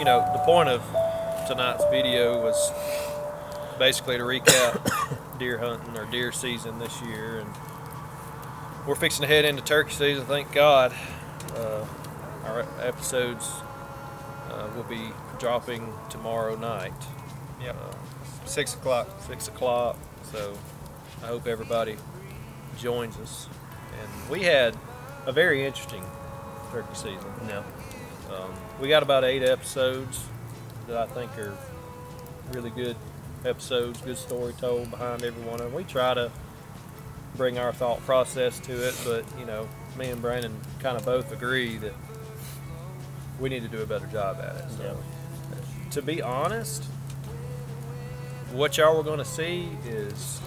you know, the point of tonight's video was basically to recap deer hunting or deer season this year, and we're fixing to head into turkey season. Thank God. Our episodes will be dropping tomorrow night. Yep. 6 o'clock. 6 o'clock. So I hope everybody joins us. And we had a very interesting turkey season. Yeah. We got about 8 episodes that I think are really good episodes, good story told behind every one of them. We try to bring our thought process to it, but you know, me and Brandon kind of both agree that we need to do a better job at it. So, to be honest, what y'all were going to see is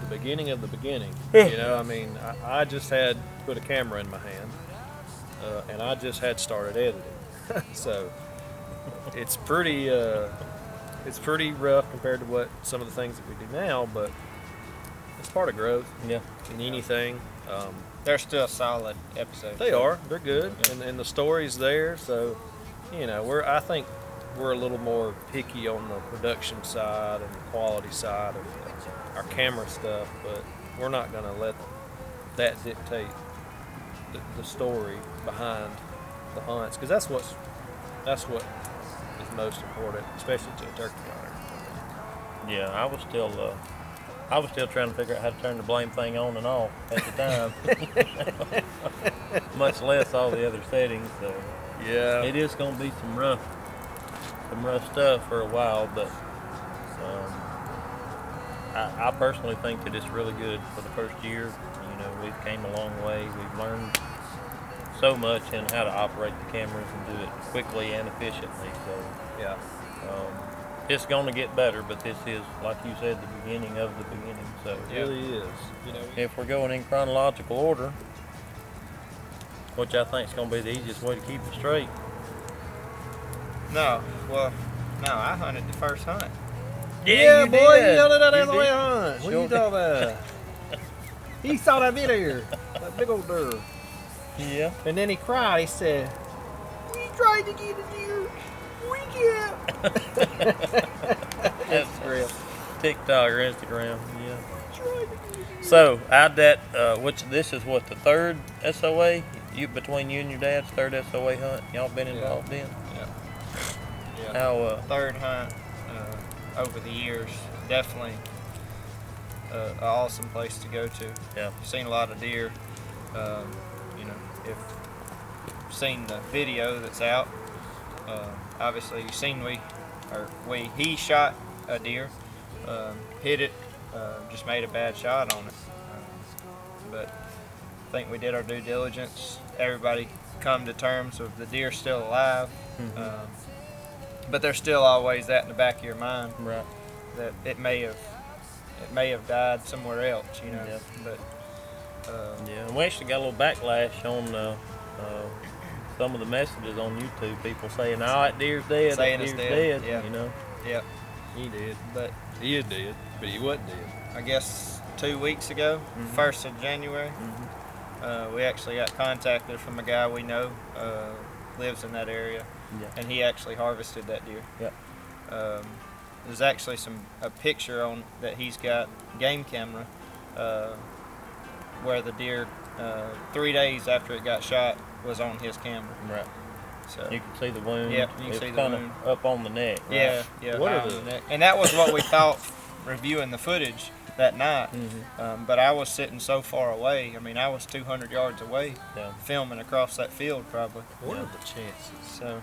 the beginning of the beginning. You know, I mean, I just had put a camera in my hand, and I just had started editing. So it's pretty rough compared to what some of the things that we do now, but it's part of growth. Yeah. In anything. They're still solid episodes. They are. They're good, and the story's there. So, you know, I think we're a little more picky on the production side and the quality side of our camera stuff, but we're not going to let that dictate the story behind the hunts, because that's what is most important, especially to a turkey hunter. Yeah, I was still trying to figure out how to turn the blame thing on and off at the time. Much less all the other settings. So Yeah. it is going to be some rough stuff for a while, but I personally think that it's really good for the first year. You know, we've came a long way. We've learned so much in how to operate the cameras and do it quickly and efficiently. So Yeah. it's going to get better, but this is, like you said, the beginning of the beginning. So It really is. You know, if we're going in chronological order, which I think is going to be the easiest way to keep it straight. No, I hunted the first hunt. Yeah, you boy, did. you yelled it out You of the way did. hunt. What are you Sure talking about? He saw that video, that big old deer. Yeah. And then he cried. He said, "We tried to get a deer. We can't." That's real. TikTok or Instagram. Yeah. So I which this is what, the third SOA? Between you and your dad's third SOA hunt y'all been involved in? Yeah. How Third hunt over the years. Definitely an awesome place to go to. Yeah. Seen a lot of deer. You know, if you've seen the video that's out, obviously you've seen he shot a deer, hit it, just made a bad shot on it. But I think we did our due diligence. Everybody come to terms with the deer still alive. But there's still always that in the back of your mind, right. that it may have died somewhere else, you know. Yep. But Yeah, and we actually got a little backlash on some of the messages on YouTube. People saying, "Oh, that deer's dead. Saying that it's deer's dead, dead." yeah. You know. yeah, He did. but He did, but he wasn't dead. I guess 2 weeks ago, 1st of January, we actually got contacted from a guy we know, lives in that area, Yeah. and he actually harvested that deer. Yep. There's actually a picture on that he's got game camera, where the deer 3 days after it got shot was on his camera. Right. So You can see the wound. Yeah, you can It's see the kinda wound. up on the neck. Right? yeah, What high are on the- the neck. And that was what we thought reviewing the footage that night. But I was sitting so far away. I mean, I was 200 yards away, Yeah. filming across that field probably. What are the chances? So,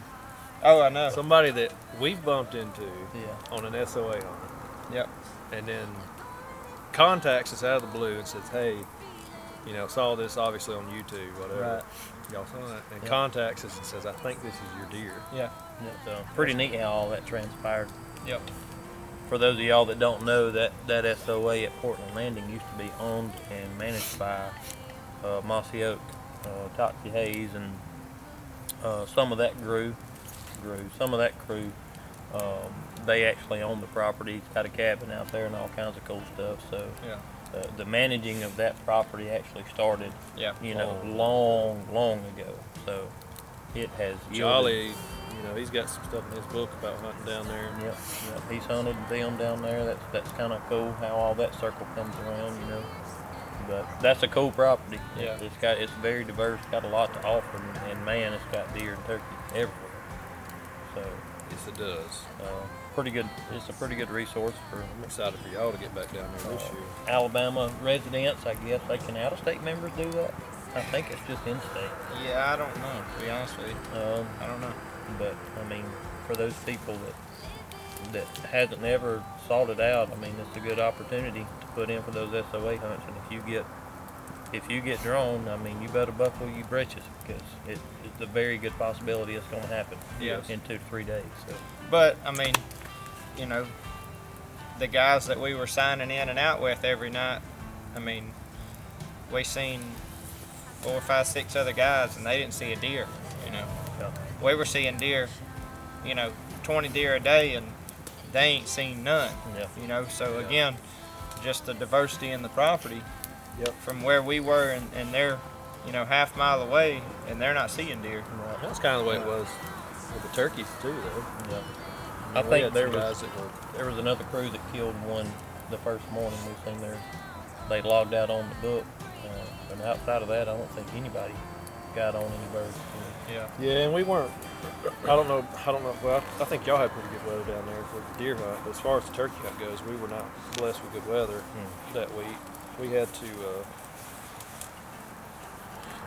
oh, I know. Somebody that we've bumped into Yeah. on an SOA hunt, Yep. and then contacts us out of the blue and says, "Hey, you know, saw this obviously on YouTube, whatever. Right. Y'all saw that?" And Yeah. contacts us and says, "I think this is your deer." Yeah. Yeah, so pretty neat how all that transpired. Yep. For those of y'all that don't know, that SOA at Portland Landing used to be owned and managed by Mossy Oak, Toxie Hayes, and some of that some of that crew. They actually own the property. It's got a cabin out there and all kinds of cool stuff. So Yeah. the managing of that property actually started, Yeah. long ago. So it has yielded. Jolly, he's got some stuff in his book about hunting down there. Yep. He's hunted and filmed down there. That's kind of cool how all that circle comes around, But that's a cool property. Yeah. It's very diverse, got a lot to offer, and man, it's got deer and turkey everywhere. So Yes, it does. pretty good. It's a pretty good resource for I'm excited for y'all to get back down there this year. Alabama residents. I guess they can out-of-state members do that. I think it's just in-state. Yeah, I don't know, to be honest with you. I don't know. But I mean, for those people that hasn't ever sought it out, I mean, it's a good opportunity to put in for those SOA hunts. And if you get drawn, I mean, you better buckle your britches because it's a very good possibility it's going to happen. Yes. In 2 to 3 days. So. But, I mean, the guys that we were signing in and out with every night, I mean, we seen 4, 5, 6 other guys and they didn't see a deer, Yeah. We were seeing deer, 20 deer a day and they ain't seen none, Yeah. So Yeah. again, just the diversity in the property. Yep. From where we were and they're, half mile away and they're not seeing deer. Right. That's kind of the way it was with the turkeys too, though. Yeah. I I mean, we think had there some was guys that were. There was another crew that killed one the first morning. We seen they logged out on the book, and outside of that, I don't think anybody got on any birds. Yeah. Yeah, and we weren't. I don't know. Well, I think y'all had pretty good weather down there for the deer hunt. But as far as the turkey hunt goes, we were not blessed with good weather that week. We had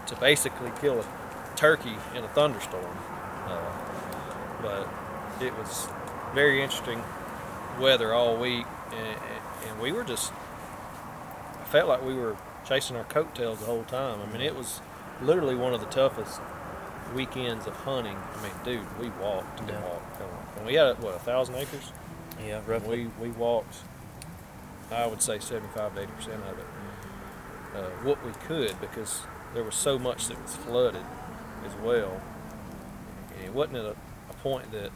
to basically kill a turkey in a thunderstorm. But it was very interesting weather all week, and we were just. I felt like we were chasing our coattails the whole time. I mean, it was literally one of the toughest weekends of hunting. I mean, dude, we walked and walked. And we had 1,000 acres. Yeah, roughly. We walked. I would say 75 to 80% of it. What we could, because there was so much that was flooded as well. And it wasn't at a point that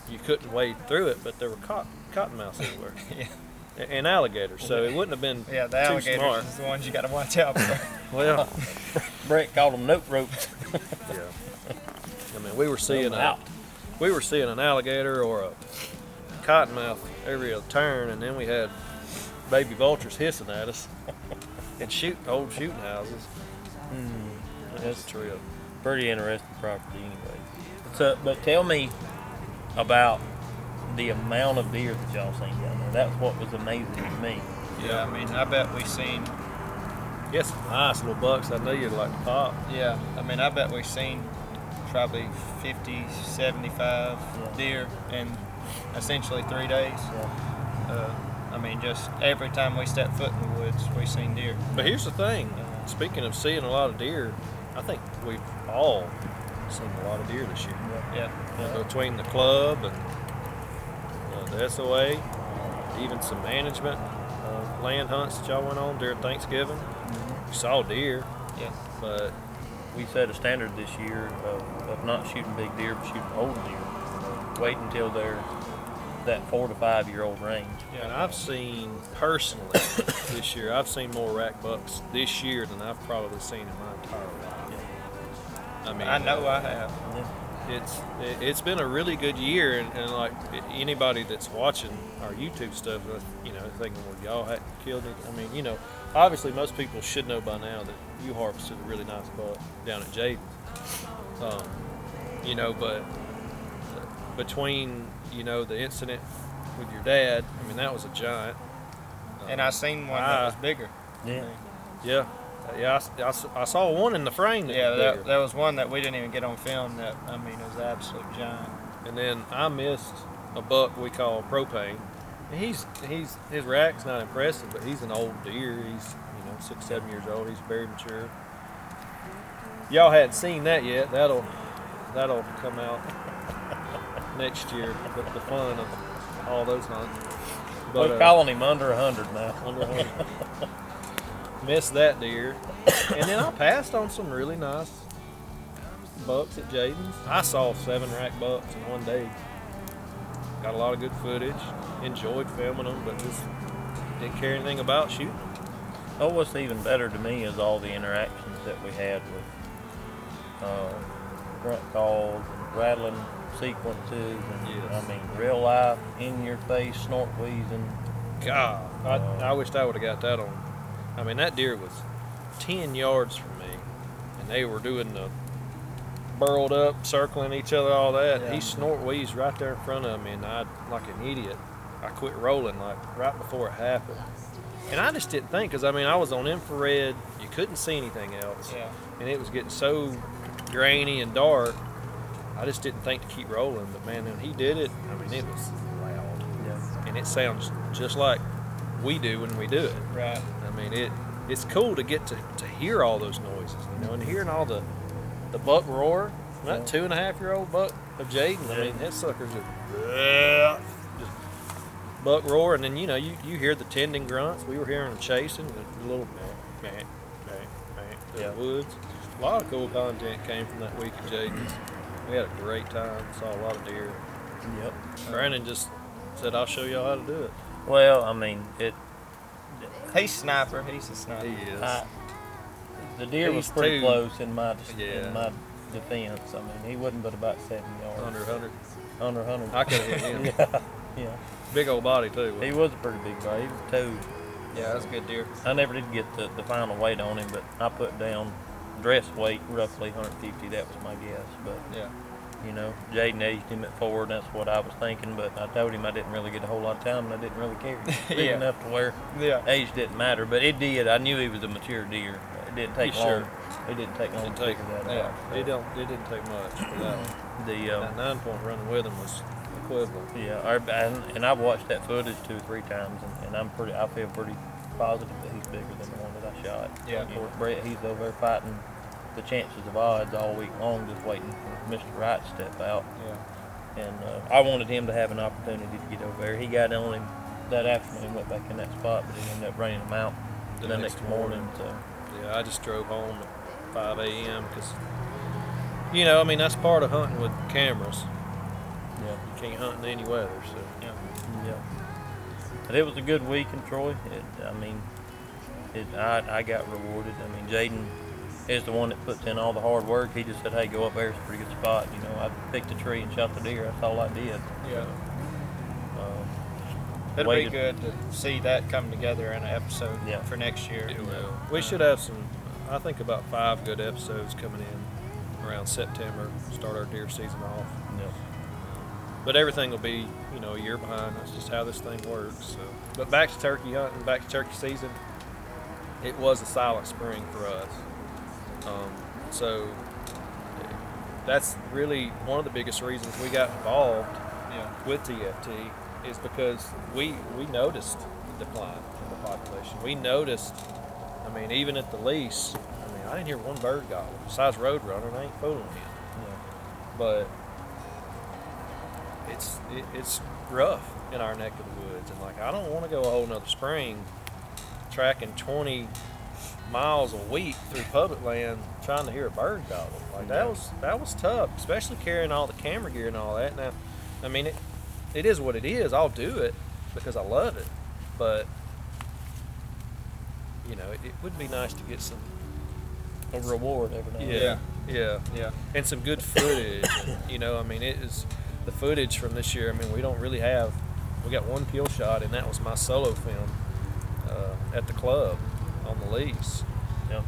you couldn't wade through it, but there were cottonmouths everywhere. Yeah. And alligators, so it wouldn't have been Yeah, the too alligators smart. is the ones you got to watch out for. Well, Brett called them note ropes. yeah. I mean, we were seeing an alligator or a cottonmouth every other turn, and then we had baby vultures hissing at us and old shooting houses. That was a trip. Pretty interesting property, anyway. So, but tell me about the amount of deer that y'all seen down there. That's what was amazing to me. Yeah, I mean, I bet we seen. Yes, some nice little bucks. I know you'd like to pop. Yeah, I mean, I bet we've seen probably 50, 75 deer in essentially 3 days. Yeah. I mean, just every time we step foot in the woods, we've seen deer. But here's the thing. Speaking of seeing a lot of deer, I think we've all seen a lot of deer this year. Yeah. Between the club and the SOA, even some management land hunts that y'all went on during Thanksgiving. We saw deer, Yeah. but We set a standard this year of not shooting big deer, but shooting old deer. Wait until they're that 4 to 5 year old range. yeah, and I've seen personally this year, I've seen more rack bucks this year than I've probably seen in my entire life. I mean, I know I have. it's been a really good year, and like anybody that's watching our YouTube stuff, thinking, well, y'all hadn't killed it. I mean, obviously most people should know by now that you harvested a really nice buck down at Jaden's. But between the incident with your dad, I mean, that was a giant. And I seen one that was bigger. Yeah. Yeah. I saw one in the frame that was bigger. There was one that we didn't even get on film that, I mean, it was an absolute giant. And then I missed a buck we call Propane. And his rack's not impressive, but he's an old deer. He's 6, 7 years old. He's very mature. Y'all hadn't seen that yet. That'll come out next year. The fun of all those hunts. We're calling him under 100 now. Under 100. Missed that deer. And then I passed on some really nice bucks at Jaden's. I saw 7 rack bucks in one day. Got a lot of good footage. Enjoyed filming them, but just didn't care anything about shooting them. Oh, what's even better to me is all the interactions that we had with grunt calls and rattling sequences and Yes. I mean real life in your face snort wheezing. God, I wished I would have got that on. I mean, that deer was 10 yards from me, and they were doing the burled up, circling each other, all that. Yeah. He snort wheezed right there in front of me, and I, like an idiot, I quit rolling like right before it happened. And I just didn't think, because I mean, I was on infrared, you couldn't see anything else, Yeah. and it was getting so grainy and dark. I just didn't think to keep rolling, but man, when he did it, I mean, it was loud, Yeah. and it sounds just like we do when we do it. Right. I mean, it's cool to get to hear all those noises, you know, and hearing all the buck roar. That 2.5-year-old buck of Jaden, I mean, that sucker's just buck roar, and then you know you hear the tending grunts. We were hearing them chasing the little meh, Yeah. the woods. A lot of cool content came from that week of Jaden's. We had a great time. Saw a lot of deer. Yep. Brandon just said, "I'll show y'all how to do it." Well, I mean He's sniper. He's a sniper. is. the deer was He's pretty too- close in my Yeah. defense. I mean, he wasn't but about 7 yards. Under 100. Under 100. I could have hit him. yeah. Yeah. Big old body too. He was a pretty big guy. He was a toad. Yeah, that's a good deer. I never did get the final weight on him, but I put down dress weight roughly 150. That was my guess. But Yeah. you know, Jaden aged him at 4, and that's what I was thinking. But I told him I didn't really get a whole lot of time, and I didn't really care. Big Yeah. enough to where Yeah. age didn't matter. But it did. I knew he was a mature deer. It didn't take You long. sure? It didn't take long Didn't to take- figure that yeah. out. It didn't take much for that one. The That 9-point running with him was equivalent. and I've watched that footage 2 or 3 times, and I feel pretty positive that he's bigger than the one that I shot. Yeah. Of course, Brett, he's over there fighting the chances of odds all week long, just waiting for Mr. Right to step out. Yeah. And I wanted him to have an opportunity to get over there. He got on him that afternoon, went back in that spot, but he ended up running him out the next morning. So Yeah, I just drove home at 5 a.m. because, you know, I mean, that's part of hunting with cameras. yeah, You can't hunt in any weather, so. Yeah. yeah. But it was a good week in Troy. I got rewarded. I mean, Jaden is the one that puts in all the hard work. He just said, "Hey, go up there. It's a pretty good spot." You know, I picked a tree and shot the deer. That's all I did. Yeah. Uh, It'll be waited. good to see that come together in an episode Yeah. for next year. It will. We should have some, I think about 5 good episodes coming in around September, start our deer season off. Yeah. But everything will be, you know, a year behind. That's just how this thing works. So, but back to turkey hunting, back to turkey season. It was a silent spring for us. So that's really one of the biggest reasons we got involved Yeah. with TFT is because we noticed the decline in the population. We noticed, I mean, even at the lease, I mean, I didn't hear one bird gobble. Besides Roadrunner, and I ain't fooling you. But it's rough in our neck of the woods, and like I don't want to go a whole nother spring tracking 20 miles a week through public land trying to hear a bird gobble. Like that was tough, especially carrying all the camera gear and all that. Now, I mean it is what it is. I'll do it because I love it, but you know it would be nice to get some A reward every now and then. yeah and some good footage. And, you know, I mean, it is the footage from this year. I mean, we don't really have. We got one kill shot, and that was my solo film at the club on the lease. Yeah.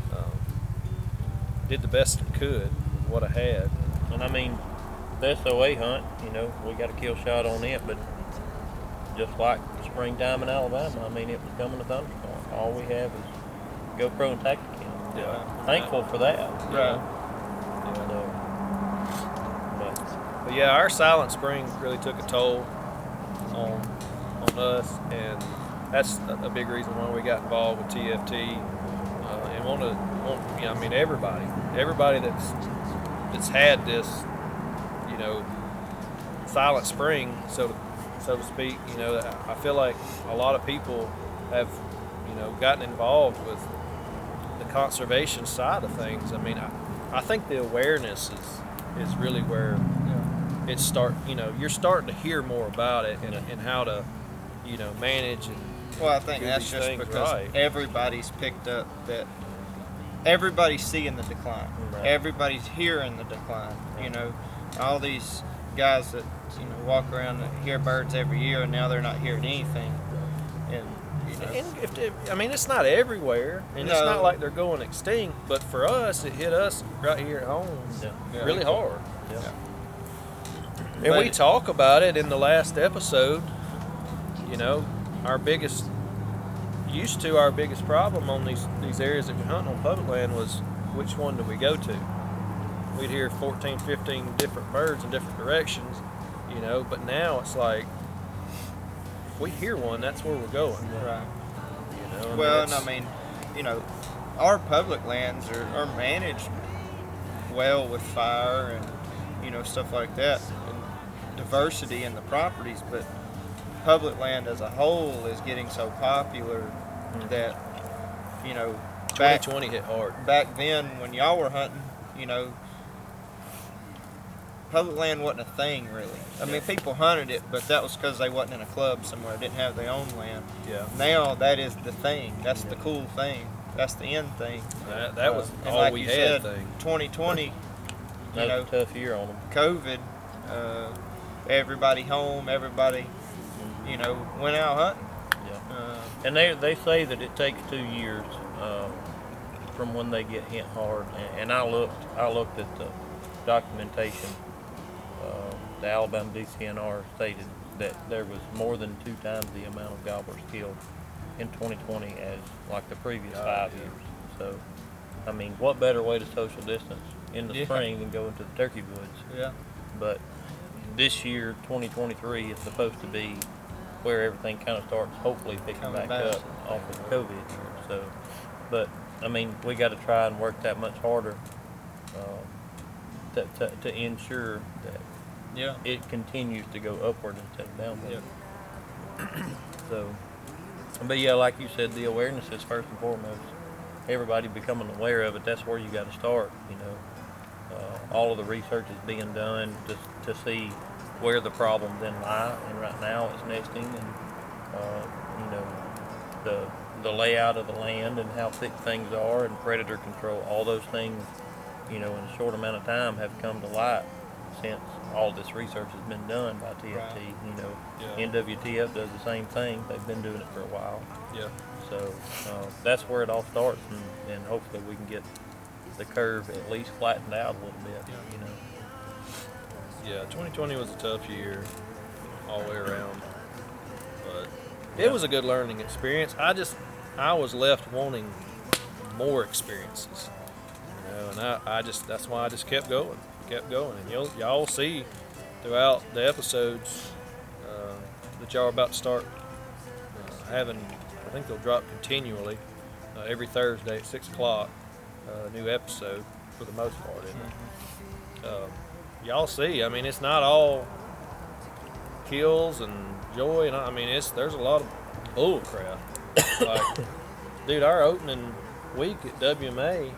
Did the best I could with what I had. And I mean, the SOA hunt, you know, we got a kill shot on it, but just like springtime in Alabama, I mean, it was coming a thunderstorm. All we have is GoPro and Tacticam. Yeah. Thankful for that. Right. So, But yeah, our silent spring really took a toll on us, and that's a big reason why we got involved with TFT. And you know, I mean, everybody that's had this, you know, silent spring, so to speak. You know, I feel like a lot of people have, you know, gotten involved with the conservation side of things. I mean, I think the awareness is really where it's you know, you're starting to hear more about it and how to, you know, manage and Well, I think do that's these just things because right. everybody's picked up that everybody's seeing the decline. Right. Everybody's hearing the decline. You know, all these guys that walk around and hear birds every year, and now they're not hearing anything. And I mean, it's not everywhere, and it's No. not like they're going extinct. But for us, it hit us right here at home Yeah. really hard. Yeah. And But- we talk about it in the last episode. You know, our biggest problem on these areas that we hunt on public land was which one do we go to? We'd hear 14, 15 different birds in different directions, you know, but now it's like, if we hear one, that's where we're going. right. You know, Well, and it's- I mean, our public lands are managed well with fire and stuff like that, and diversity in the properties. But public land as a whole is getting so popular that back 2020 hit hard. then when y'all were hunting, public land wasn't a thing really. I mean, people hunted it, but that was because they wasn't in a club somewhere, didn't have their own land. Yeah. Now that is the thing. That's the cool thing. That's the end thing. That was And all like we you had. said, Thing. 2020, That was a tough year on them. COVID, everybody home, everybody, went out hunting. Yeah. And they say that it takes 2 years from when they get hit hard. And I looked at the documentation. The Alabama DCNR stated that there was more than 2 times the amount of gobblers killed in 2020 as like the previous 5 years. So, I mean, what better way to social distance in the Yeah. spring than go into the turkey woods? Yeah. But this year, 2023, is supposed to be where everything kind of starts hopefully picking Coming back back. up off of the COVID year. So, but I mean, we got to try and work that much harder to ensure that Yeah. it continues to go upward instead of downward. Yeah. So, but yeah, like you said, the awareness is first and foremost. Everybody becoming aware of it. That's where you got to start. All of the research is being done to see where the problems then lie. And right now, it's nesting and the layout of the land and how thick things are and predator control. All those things, in a short amount of time, have come to light since all this research has been done by TFT. Right. Yeah. NWTF does the same thing. They've been doing it for a while. Yeah. So that's where it all starts, and hopefully we can get the curve at least flattened out a little bit. Yeah, 2020 was a tough year all the way around, but it was a good learning experience. I was left wanting more experiences, and that's why I just kept going, and y'all will see throughout the episodes that y'all are about to start having. I think they'll drop continually every Thursday at 6 o'clock. New episode for the most part, isn't it? Y'all see. I mean, it's not all kills and joy, and I mean, there's a lot of bull crap. Like, dude, our opening week at WMA,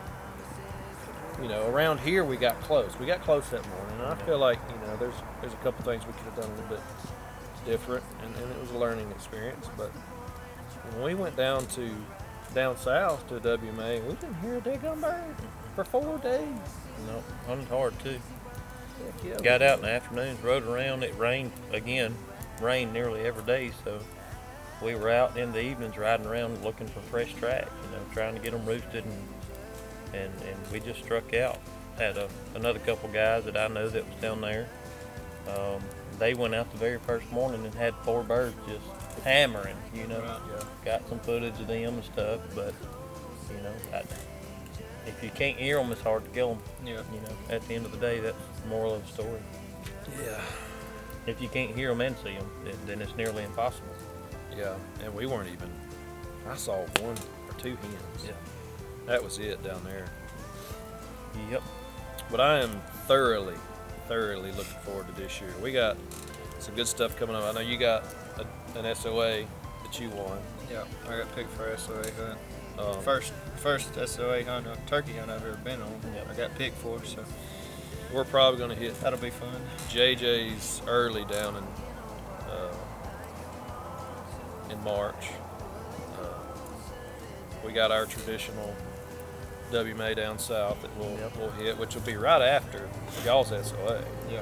around here we got close. We got close that morning, and I feel like there's a couple things we could have done a little bit different, and it was a learning experience. But when we went down south to WMA, we didn't hear a daggone bird for 4 days. No, hunting hard too. Heck yeah. Got out in the afternoons, rode around. It rained again, rained nearly every day. So we were out in the evenings riding around looking for fresh tracks, trying to get them roosted, and we just struck out. Had another couple guys that I know that was down there. They went out the very first morning and had 4 birds just hammering. Right. Yeah. Got some footage of them and stuff, but if you can't hear them, it's hard to kill them. Yeah. At the end of the day, that's the moral of the story. Yeah. If you can't hear them and see them, then it's nearly impossible. Yeah, and we weren't even. I saw 1 or 2 hens. Yeah. That was it down there. Yep. But I am thoroughly looking forward to this year. We got some good stuff coming up. I know you got an SOA that you won. Yeah. I got picked for SOA hunt. Um, First SOA hunt, turkey hunt I've ever been on. Yep. I got picked for, so We're probably going to hit that'll be fun. JJ's early down in March. We got our traditional WMA down south that we'll Yep. we'll hit, which will be right after y'all's SOA. Yeah.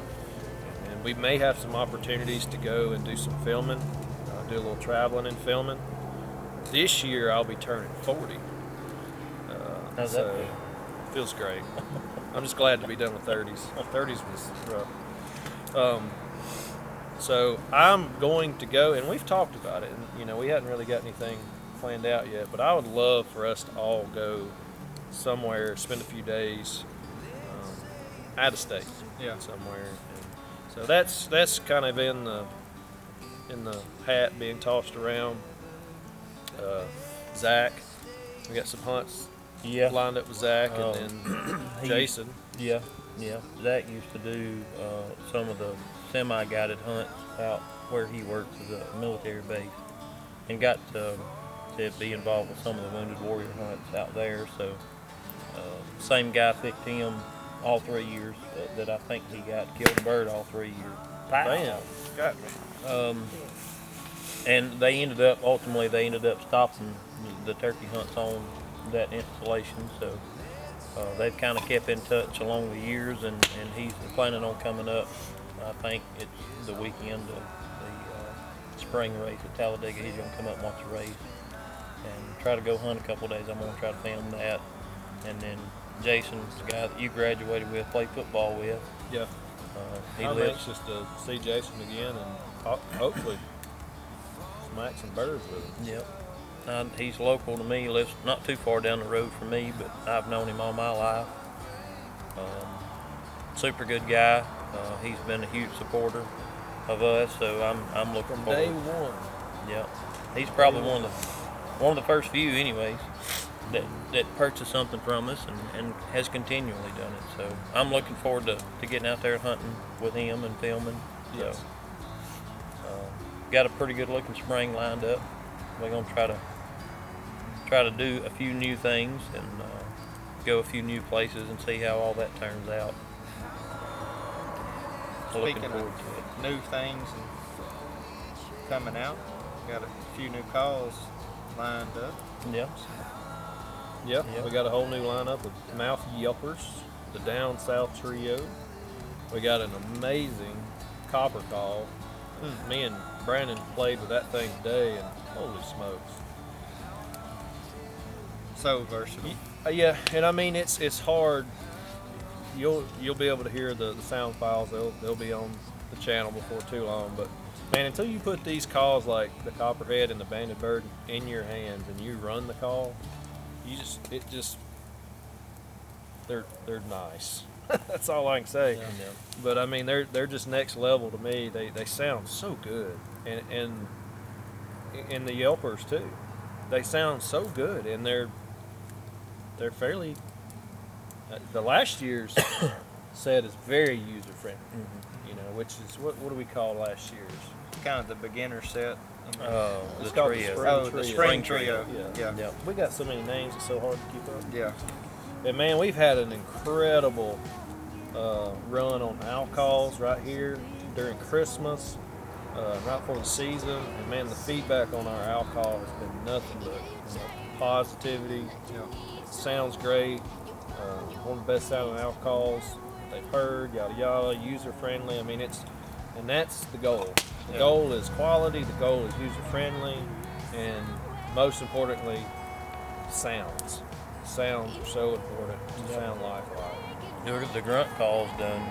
And we may have some opportunities to go and do some filming, do a little traveling and filming. This year I'll be turning 40. How's that feel? Feels great. I'm just glad to be done with 30s. 30s was rough. So I'm going to go, and we've talked about it, and we hadn't really got anything planned out yet, but I would love for us to all go somewhere, spend a few days out of state, somewhere. And so that's kind of in the hat being tossed around. Zach, we got some hunts Yeah. lined up with Zach, and then Jason. Yeah. Zach used to do some of the semi-guided hunts out where he works as a military base, and got to be involved with some of the Wounded Warrior hunts out there. So same guy picked him all 3 years that I think he got killed a bird all 3 years. Bam, got me. And they ended up stopping the turkey hunts on that installation. So they've kind of kept in touch along the years, and he's planning on coming up. I think it's the weekend of the spring race at Talladega. He's going to come up and watch the race and try to go hunt a couple of days. I'm going to try to film that. And then Jason's the guy that you graduated with, played football with. Yeah. He I'm lives. anxious to see Jason again and hopefully smack some birds with him. Yep. He's local to me. He lives not too far down the road from me, but I've known him all my life. Super good guy. He's been a huge supporter of us, so I'm looking From forward. day one. Yep. He's probably one of the first few, anyways, that purchased something from us and has continually done it. So I'm looking forward to getting out there hunting with him and filming. Yes. So, got a pretty good looking spring lined up. We're gonna try to do a few new things and go a few new places and see how all that turns out. Looking Speaking forward of to it. new things and coming out, got a few new calls lined up. Yeah. Yep. Yep. We got a whole new lineup of mouth yelpers, the down south trio. We got an amazing copper call. Me and Brandon played with that thing today, and holy smokes. So versatile. Yeah, and I mean it's hard. You'll be able to hear the sound files. They'll be on the channel before too long. But man, until you put these calls like the copperhead and the banded bird in your hands and you run the call, they're nice. That's all I can say. Yeah. But I mean they're just next level to me. They sound so good, and the yelpers too. They sound so good, and they're fairly. The last year's set is very user friendly. Which is what do we call last year's? Kind of the beginner set. The It's called the trio. spring Oh, the trio. spring trio. Yeah. Yeah. We got so many names, it's so hard to keep up. Yeah. And man, we've had an incredible run on owl calls right here during Christmas, right before the season. And man, the feedback on our owl call has been nothing but positivity. Yeah. It sounds great. One of the best sounding owl calls they've heard, yada yada, user friendly. I mean, that's the goal. The goal is quality, the goal is user friendly, and most importantly, sounds. Sounds are so important to sound lifelike. The grunt call's done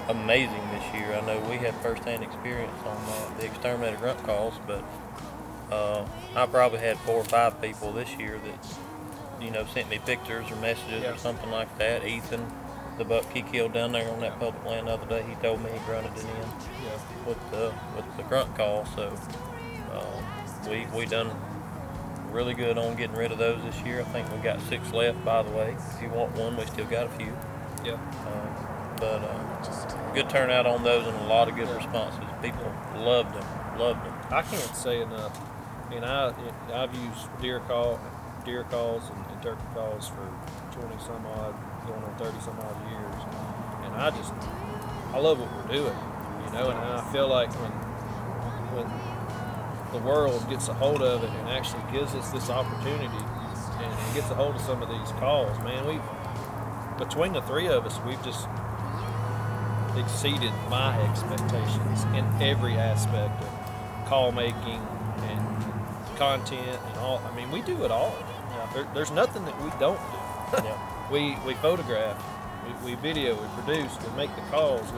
amazing this year. I know we had first-hand experience on the exterminator grunt calls, but I probably had 4 or 5 people this year that sent me pictures or messages or something like that. Ethan, the buck he killed down there on that public land the other day, he told me he grunted it in with the grunt call. So we done really good on getting rid of those this year. I think we got 6 left, by the way. If you want one, we still got a few. Yeah. But good turnout on those and a lot of good responses. People loved them. I can't say enough. And I've used deer calls and turkey calls for 20 some odd, going on 30 some odd years, and I love what we're doing, and I feel like when the world gets a hold of it and actually gives us this opportunity and gets a hold of some of these calls, man, between the three of us, we've just exceeded my expectations in every aspect of call making and content and all. I mean, we do it all. There's nothing that we don't do. Yeah. We photograph, we video, we produce, we make the calls,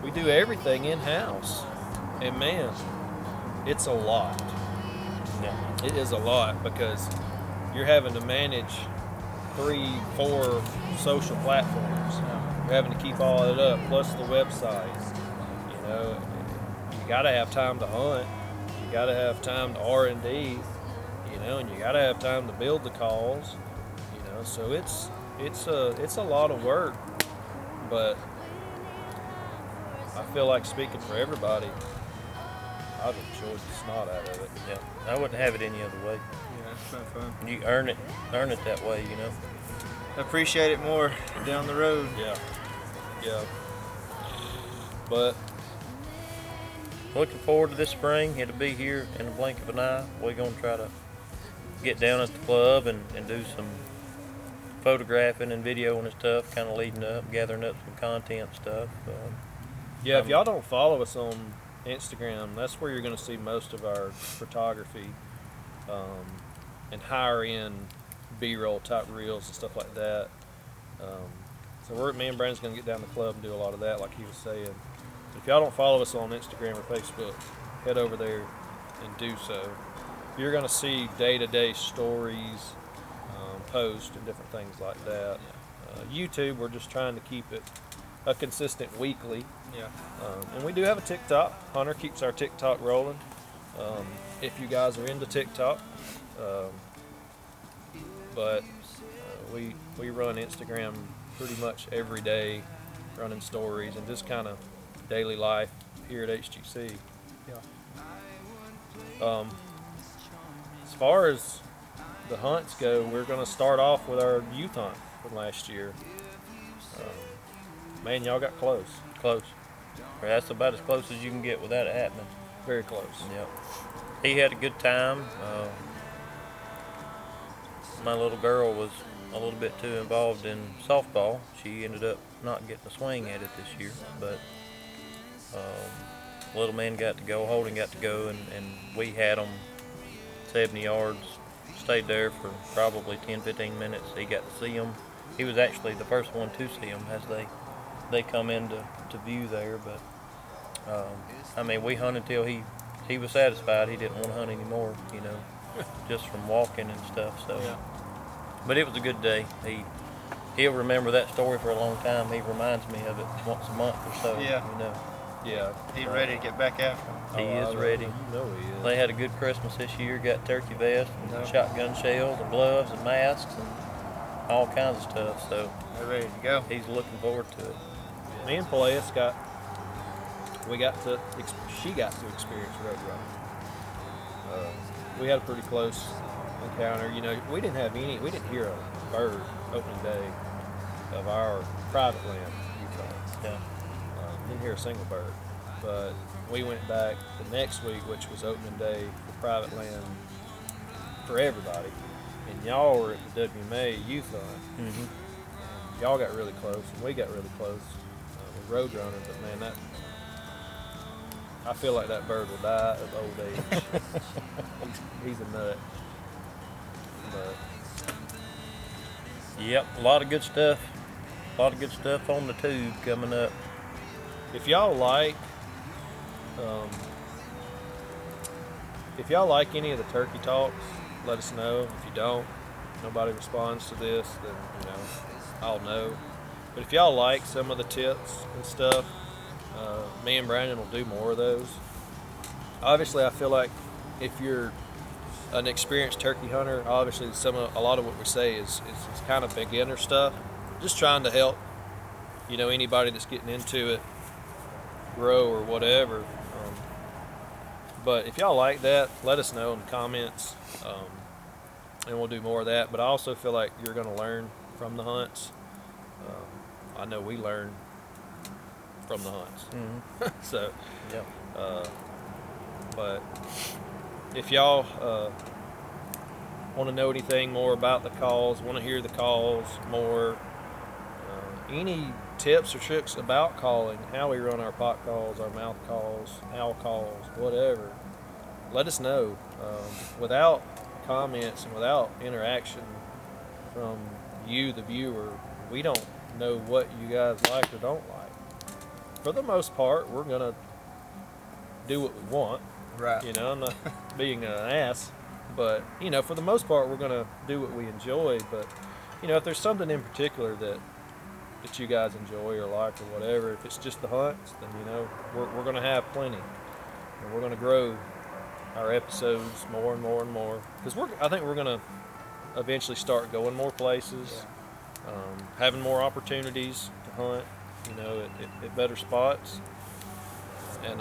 we do everything in house. And man, it's a lot. Yeah. It is a lot because you're having to manage 3-4 social platforms. You're having to keep all it up, plus the websites. You know, you got to have time to hunt. You got to have time to R&D. You know, and you got to have time to build the calls. You know, so it's a lot of work. But I feel like speaking for everybody, I've enjoyed the snot out of it. Yeah. I wouldn't have it any other way. Yeah, it's been fun. You earn it that way, you know. Appreciate it more down the road. Yeah. But Looking forward to this spring. It'll be here in the blink of an eye. We're going to try to get down at the club and do some photographing and videoing and stuff, kind of leading up, gathering up some content stuff. yeah, if y'all don't follow us on Instagram, that's where you're going to see most of our photography and higher end B-roll type reels and stuff like that. So me and Brandon's going to get down to the club and do a lot of that, like he was saying. If y'all don't follow us on Instagram or Facebook, head over there and do so. You're going to see day-to-day stories, posts, and different things like that. YouTube, we're just trying to keep it a consistent weekly. Yeah. And we do have a TikTok. Hunter keeps our TikTok rolling. If you guys are into TikTok, but we run Instagram pretty much every day, running stories and just kind of daily life here at HGC. Yeah. As far as the hunts go, we're going to start off with our youth hunt from last year. Man, y'all got close. Close. That's about as close as you can get without it happening. Very close. Yep. He had a good time. My little girl was a little bit too involved in softball. She ended up not getting a swing at it this year, but little man got to go, Holden got to go, and we had him 70 yards, stayed there for probably 10-15 minutes. He got to see him. He was actually the first one to see him as they come into view there, but I mean, we hunted till he was satisfied. He didn't want to hunt anymore, you know, just from walking and stuff. So, Yeah. But it was a good day. He'll remember that story for a long time. He reminds me of it once a month or so. Yeah. You know, Yeah. He ready to get back after him. he is ready. You know he is. They had a good Christmas this year. Got turkey vests and No. shotgun shells and gloves and masks and all kinds of stuff. So They're ready to go. he's looking forward to it. Me and Peleus she got to experience road running. We had a pretty close encounter. You know, we didn't hear a bird opening day of our private land, Utah. Yeah. Didn't hear a single bird. But we went back the next week, which was opening day for private land for everybody. And y'all were at the WMA youth hunt. Mm-hmm. Y'all got really close, and we got really close with road running. But man, I feel like that bird will die of old age. he's a nut. But Yep, a lot of good stuff. A lot of good stuff on the tube coming up. if y'all like any of the turkey talks, let us know. If you don't, nobody responds to this, then I'll know. But if y'all like some of the tips and stuff, me and Brandon will do more of those. Obviously, I feel like if you're an experienced turkey hunter, obviously a lot of what we say is kind of beginner stuff. Just trying to help, anybody that's getting into it grow or whatever. But if y'all like that, let us know in the comments, and we'll do more of that. But I also feel like you're going to learn from the hunts. I know we learn from the hunts. Mm-hmm. So, Yep. but if y'all want to know anything more about the calls, want to hear the calls more, any tips or tricks about calling, how we run our pot calls, our mouth calls, owl calls, whatever, let us know. Without comments and without interaction from you, the viewer, we don't know what you guys like or don't like. For the most part, we're going to do what we want. Right. You know, I'm not being an ass, but, you know, for the most part, we're going to do what we enjoy. But, you know, if there's something in particular that you guys enjoy or like or whatever, if it's just the hunts, then, you know, we're going to have plenty. And we're going to grow our episodes more and more and more. Because I think we're going to eventually start going more places, having more opportunities to hunt, you know, at better spots. And,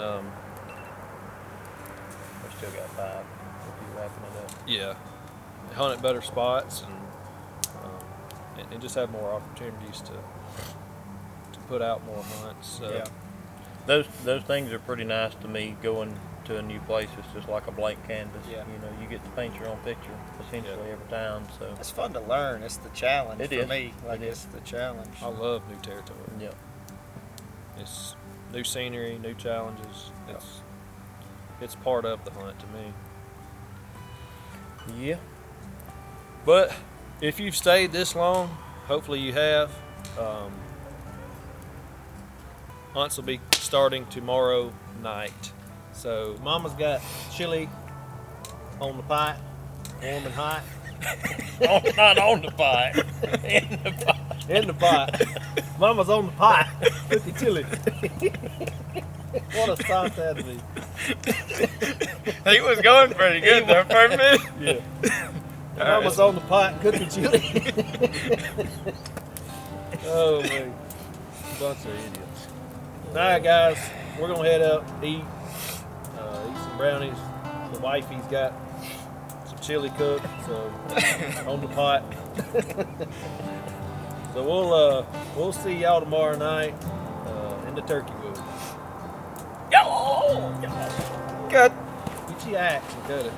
We still got 5 if you're wrapping it up. yeah, hunt at better spots and just have more opportunities to put out more hunts. Yeah. Those things are pretty nice to me. Going to a new place, it's just like a blank canvas. Yeah. You know, you get to paint your own picture essentially every time. So It's fun to learn. It's the challenge It for is. me. Like, It it's the challenge. I love new territory. yeah. It's new scenery, new challenges. It's part of the hunt to me. Yeah. But if you've stayed this long, hopefully you have. Hunts will be starting tomorrow night. So Mama's got chili on the pot, warm and hot. Not on the pot. In the pot. In the pot. Mama's on the pot with the chili. What a sight that'd be. He was going pretty good there for a minute. Yeah. Mama's on the pot cooking chili. Oh man. Bunch of idiots. Alright guys, we're gonna head up, eat some brownies. The wifey's got some chili cooked, so on the pot. So we'll see y'all tomorrow night in the turkey wood. Good. Get your axe and cut it.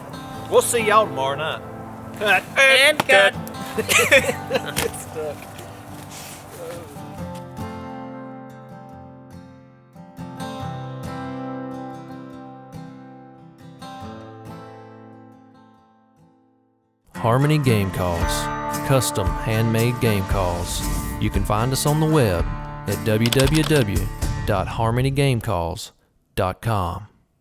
We'll see y'all tomorrow night. Cut. And cut. Get stuck. Harmony Game Calls, custom handmade game calls. You can find us on the web at www.harmonygamecalls.com.